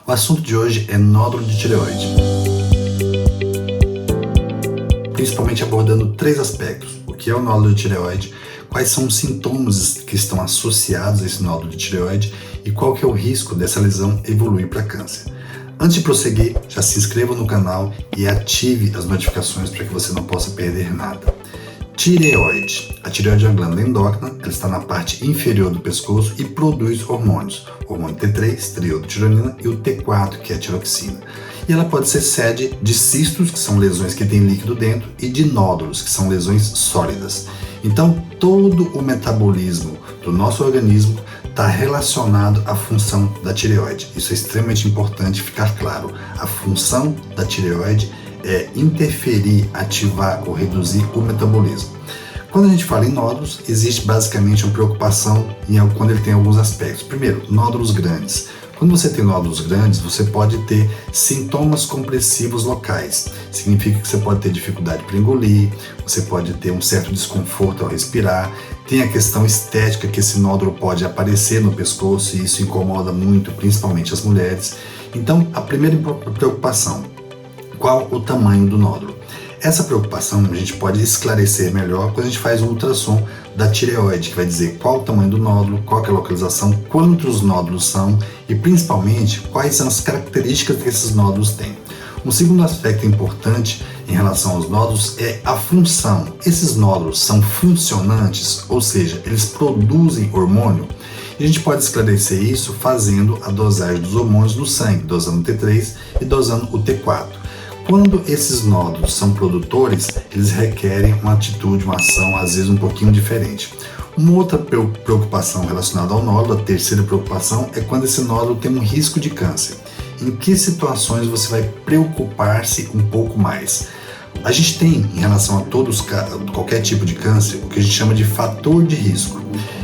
O assunto de hoje é nódulo de tireoide, principalmente abordando 3 aspectos: o que é o nódulo de tireoide, quais são os sintomas que estão associados a esse nódulo de tireoide e qual que é o risco dessa lesão evoluir para câncer. Antes de prosseguir, já se inscreva no canal e ative as notificações para que você não possa perder nada. Tireoide. A tireoide é uma glândula endócrina, ela está na parte inferior do pescoço e produz hormônios. O hormônio T3, triiodotironina, e o T4, que é a tiroxina. E ela pode ser sede de cistos, que são lesões que têm líquido dentro, e de nódulos, que são lesões sólidas. Então, todo o metabolismo do nosso organismo está relacionado à função da tireoide. Isso é extremamente importante ficar claro. A função da tireoide é interferir, ativar ou reduzir o metabolismo. Quando a gente fala em nódulos, existe basicamente uma preocupação quando ele tem alguns aspectos. Primeiro, nódulos grandes. Quando você tem nódulos grandes, você pode ter sintomas compressivos locais. Significa que você pode ter dificuldade para engolir, você pode ter um certo desconforto ao respirar. Tem a questão estética, que esse nódulo pode aparecer no pescoço e isso incomoda muito, principalmente as mulheres. Então, a primeira preocupação: qual o tamanho do nódulo? Essa preocupação a gente pode esclarecer melhor quando a gente faz um ultrassom da tireoide, que vai dizer qual o tamanho do nódulo, qual que é a localização, quantos nódulos são e principalmente quais são as características que esses nódulos têm. Um segundo aspecto importante em relação aos nódulos é a função. Esses nódulos são funcionantes, ou seja, eles produzem hormônio? E a gente pode esclarecer isso fazendo a dosagem dos hormônios no sangue, dosando o T3 e dosando o T4. Quando esses nódulos são produtores, eles requerem uma atitude, uma ação, às vezes um pouquinho diferente. Uma outra preocupação relacionada ao nódulo, a terceira preocupação, é quando esse nódulo tem um risco de câncer. Em que situações você vai preocupar-se um pouco mais? A gente tem, em relação a qualquer tipo de câncer, o que a gente chama de fator de risco.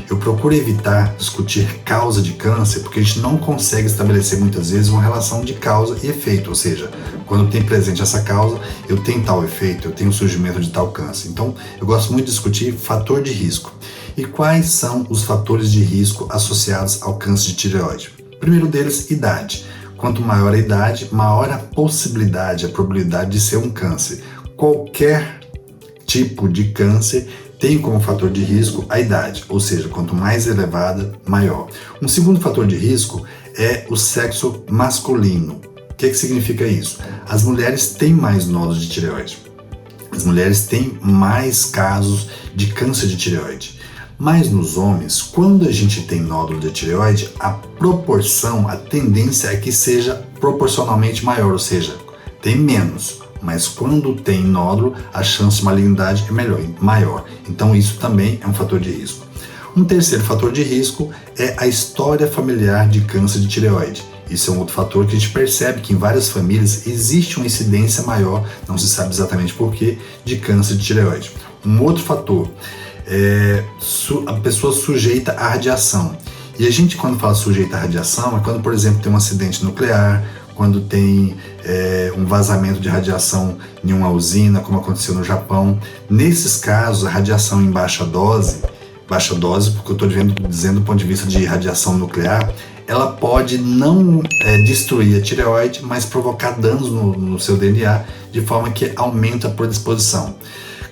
Eu procuro evitar discutir causa de câncer porque a gente não consegue estabelecer muitas vezes uma relação de causa e efeito, ou seja, quando tem presente essa causa, eu tenho tal efeito, eu tenho o surgimento de tal câncer. Então, eu gosto muito de discutir fator de risco. E quais são os fatores de risco associados ao câncer de tireoide? O primeiro deles, idade. Quanto maior a idade, maior a possibilidade, a probabilidade de ser um câncer. Qualquer tipo de câncer tem como fator de risco a idade, ou seja, quanto mais elevada, maior. Um segundo fator de risco é o sexo masculino. O que significa isso? As mulheres têm mais nódulos de tireoide. As mulheres têm mais casos de câncer de tireoide. Mas nos homens, quando a gente tem nódulo de tireoide, a proporção, a tendência é que seja proporcionalmente maior, ou seja, tem menos. Mas quando tem nódulo, a chance de malignidade é maior. Então isso também é um fator de risco. Um terceiro fator de risco é a história familiar de câncer de tireoide. Isso é um outro fator que a gente percebe que em várias famílias existe uma incidência maior, não se sabe exatamente porquê, de câncer de tireoide. Um outro fator é a pessoa sujeita à radiação. E a gente, quando fala sujeita à radiação, é quando, por exemplo, tem um acidente nuclear, quando tem um vazamento de radiação em uma usina, como aconteceu no Japão. Nesses casos, a radiação em baixa dose, porque eu estou dizendo do ponto de vista de radiação nuclear, ela pode não destruir a tireoide, mas provocar danos no seu DNA, de forma que aumenta a predisposição.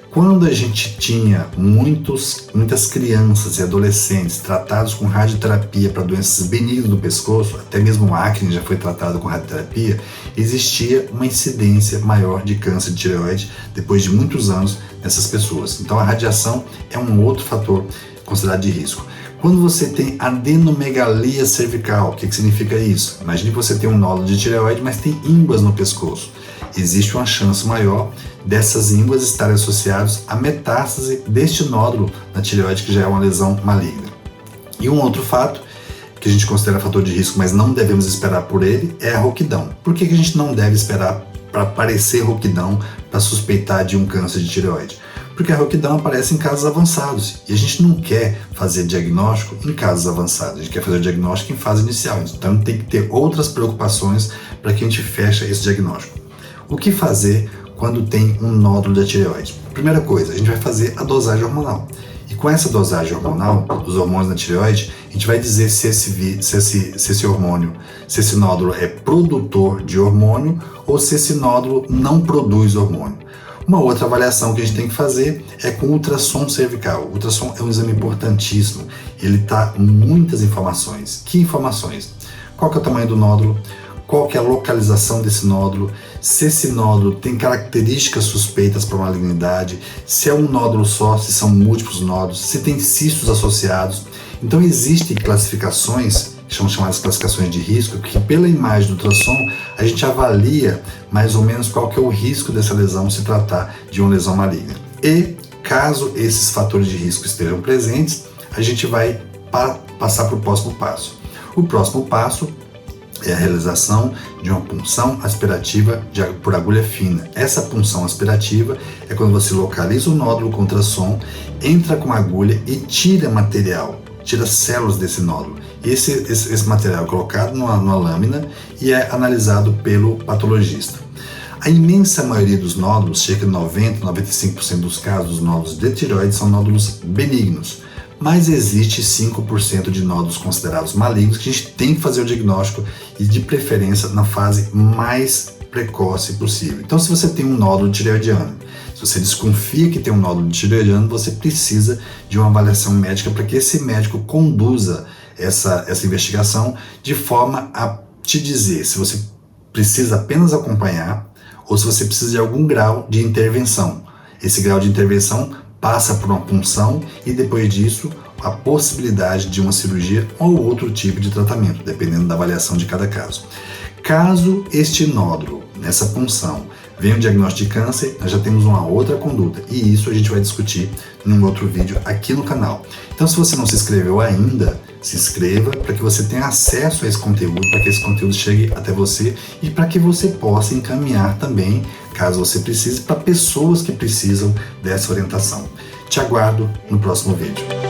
Quando a gente tinha muitas crianças e adolescentes tratados com radioterapia para doenças benignas do pescoço, até mesmo a acne já foi tratada com radioterapia, existia uma incidência maior de câncer de tireoide depois de muitos anos nessas pessoas. Então a radiação é um outro fator considerado de risco. Quando você tem adenomegalia cervical, o que significa isso? Imagine que você tem um nódulo de tireoide, mas tem ínguas no pescoço. Existe uma chance maior dessas ínguas estarem associadas à metástase deste nódulo na tireoide, que já é uma lesão maligna. E um outro fato, que a gente considera fator de risco, mas não devemos esperar por ele, é a rouquidão. Por que a gente não deve esperar para aparecer rouquidão para suspeitar de um câncer de tireoide? Porque a rouquidão aparece em casos avançados e a gente não quer fazer diagnóstico em casos avançados, a gente quer fazer o diagnóstico em fase inicial. Então tem que ter outras preocupações para que a gente feche esse diagnóstico. O que fazer quando tem um nódulo da tireoide? Primeira coisa, a gente vai fazer a dosagem hormonal. E com essa dosagem hormonal, dos hormônios da tireoide, A gente vai dizer se esse hormônio, se esse nódulo é produtor de hormônio ou se esse nódulo não produz hormônio. Uma outra avaliação que a gente tem que fazer é com ultrassom cervical. O ultrassom é um exame importantíssimo. Ele dá muitas informações. Que informações? Qual que é o tamanho do nódulo? Qual que é a localização desse nódulo? Se esse nódulo tem características suspeitas para malignidade, se é um nódulo só, se são múltiplos nódulos, se tem cistos associados. Então existem classificações, que são chamadas classificações de risco, que pela imagem do ultrassom a gente avalia mais ou menos qual que é o risco dessa lesão se tratar de uma lesão maligna. E caso esses fatores de risco estejam presentes, a gente vai passar para o próximo passo. O próximo passo é a realização de uma punção aspirativa por agulha fina. Essa punção aspirativa é quando você localiza o nódulo com ultrassom, entra com a agulha e tira material, tira células desse nódulo. Esse material é colocado numa lâmina e é analisado pelo patologista. A imensa maioria dos nódulos, cerca de 90-95% dos casos, dos nódulos de tireoide são nódulos benignos. Mas existe 5% de nódulos considerados malignos que a gente tem que fazer o diagnóstico e de preferência na fase mais precoce possível. Então, se você tem um nódulo tireoidiano, se você desconfia que tem um nódulo tireoidiano, você precisa de uma avaliação médica para que esse médico conduza essa investigação de forma a te dizer se você precisa apenas acompanhar ou se você precisa de algum grau de intervenção. Esse grau de intervenção passa por uma punção e depois disso a possibilidade de uma cirurgia ou outro tipo de tratamento, dependendo da avaliação de cada caso. Caso este nódulo, nessa punção, venha o diagnóstico de câncer, nós já temos uma outra conduta e isso a gente vai discutir num outro vídeo aqui no canal. Então, se você não se inscreveu ainda, se inscreva para que você tenha acesso a esse conteúdo, para que esse conteúdo chegue até você e para que você possa encaminhar também, caso você precise, para pessoas que precisam dessa orientação. Te aguardo no próximo vídeo.